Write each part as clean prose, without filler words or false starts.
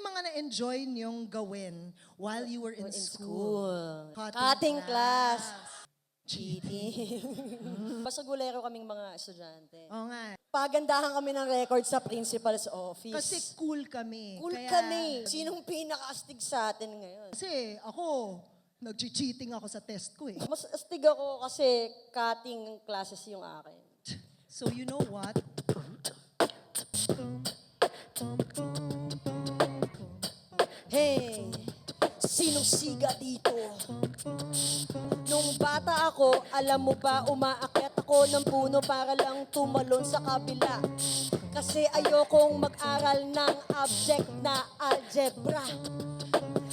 yung mga na-enjoy niyong gawin while you were in school? Cutting class. Cheating. Basta gulero kaming mga estudyante. Oo nga. Pagandahan kami ng record sa principal's office. Kasi cool kami. cool Kaya- kami. Sinong pinaka-astig sa atin ngayon? Kasi ako, nag-cheating ako sa test ko eh. Mas astig ako kasi cutting classes yung akin. So you know what? Hey, sinong siga dito? Nung bata ako, alam mo ba, umaakyat ako ng puno para lang tumalon sa kabila. Kasi ayokong mag-aral ng object na algebra.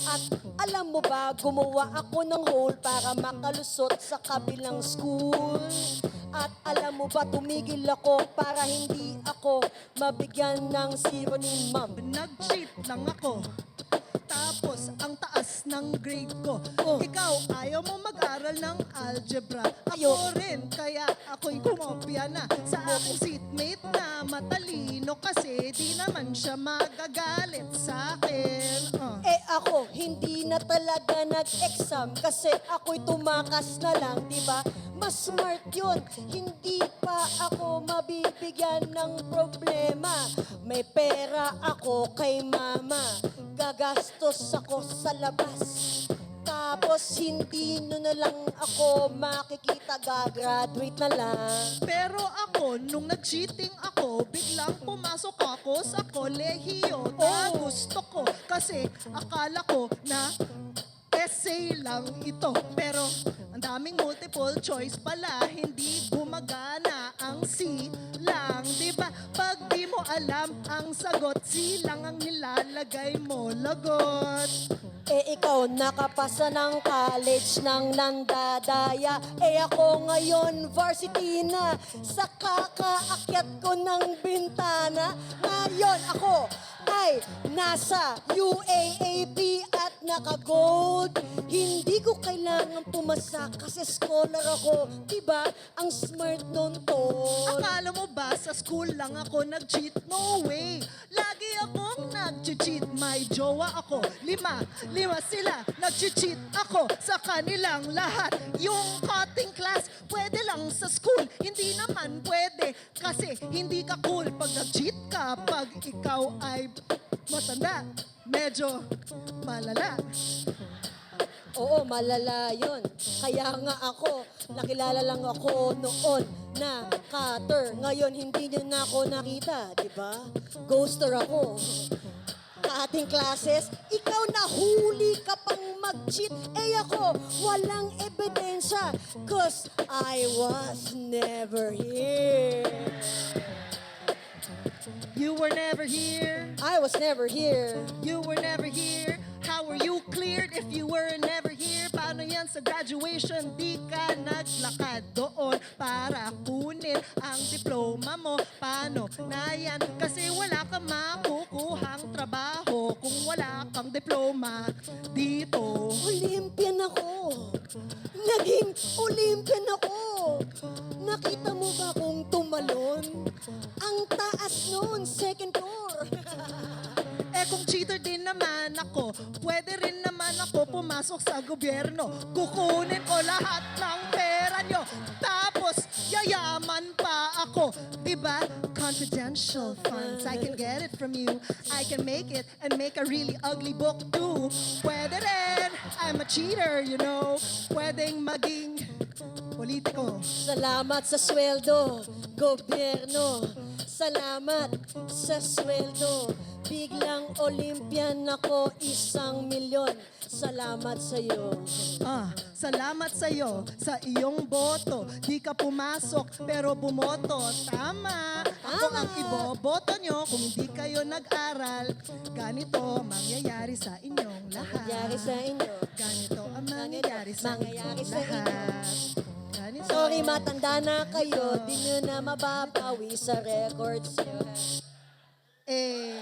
At alam mo ba, gumawa ako ng hole para makalusot sa kabilang school. At alam mo ba, tumigil ako para hindi ako mabigyan ng zero ni ma'am. Nag-cheat lang ako. Tapos, ang taas ng grade ko. Ikaw, ayaw mo mag-aral ng algebra. Ako rin, kaya ako'y kumopya na sa aking seatmate na matalino kasi di naman siya magagalit sa akin. Eh ako, hindi na talaga nag-exam kasi ako'y tumakas na lang, di ba? Mas smart yun. Hindi pa ako mabibigyan ng problema. May pera ako kay mama. Gagastos ako sa labas. Tapos hindi nyo na lang ako makikita, gagraduate na lang. Pero ako, nung nag-cheating ako, biglang pumasok ako sa kolehiyo na gusto ko. Kasi akala ko na essay lang ito. Pero ang daming multiple choice pala, hindi gumagana ang C lang. Diba? Pag di mo alam ang sagot, C lang ang nilalagay mo, lagot. Eh ikaw, nakapasa ng college ng nandadaya. Eh ako ngayon, varsity na. Sa kakaakyat ko ng bintana. Ngayon ako ay nasa UAAP at naka-gold. Hindi ko kailangan pumasa kasi scholar ako. Diba? Ang smart nun to. Akala mo ba sa school lang ako nag-cheat? No way! Lagi akong nag-cheat. May jowa ako. Lima sila. Nag-cheat ako sa kanilang lahat. Yung cutting class, pwede lang sa school. Hindi naman pwede. Kasi hindi ka cool pag nag-cheat ka. Pag ikaw ay matanda, medyo malala. Oo, malala yun. Kaya nga ako, nakilala lang ako noon na cutter. Ngayon, hindi nyo na ako nakita, di ba? Ghoster ako. Cutting classes, ikaw nahuli ka pang mag-cheat. Eh ako, walang ebidensya. Cause I was never here. You were never here. I was never here. You were never here. How were you cleared if you were never here? Paano yan sa graduation? Di ka naglakad doon para kunin ang diploma mo. Paano na yan? Kasi wala kang makukuhang trabaho kung wala kang diploma dito. Olympian ako. Naging Olympian ako. Nakita mo ba kung tumalon? Ang taas nun, second floor. Eh kung cheater din naman ako, pwede rin naman ako pumasok sa gobyerno. Kukunin ko lahat ng pera nyo. Tapos, yayaman pa ako. Diba? Confidential funds. I can get it from you. I can make it and make a really ugly book too. Pwede rin. I'm a cheater, you know. Pwedeng maging politiko. Salamat sa sweldo, gobyerno. Salamat sa sweldo. Biglang Olympian ako, 1,000,000. Salamat sa iyo. Salamat sa'yo sa iyong boto. Di ka pumasok pero bumoto. Tama. Ako ang iboboto nyo kung di kayo nag-aral. Ganito mangyayari sa inyong lahat. Mangyayari sa inyo. Ganito ang mangyayari sa Mangyayari inyong sa lahat. Ganito. Sorry, matanda na kayo. Di nyo na mababawi sa records nyo. Eh...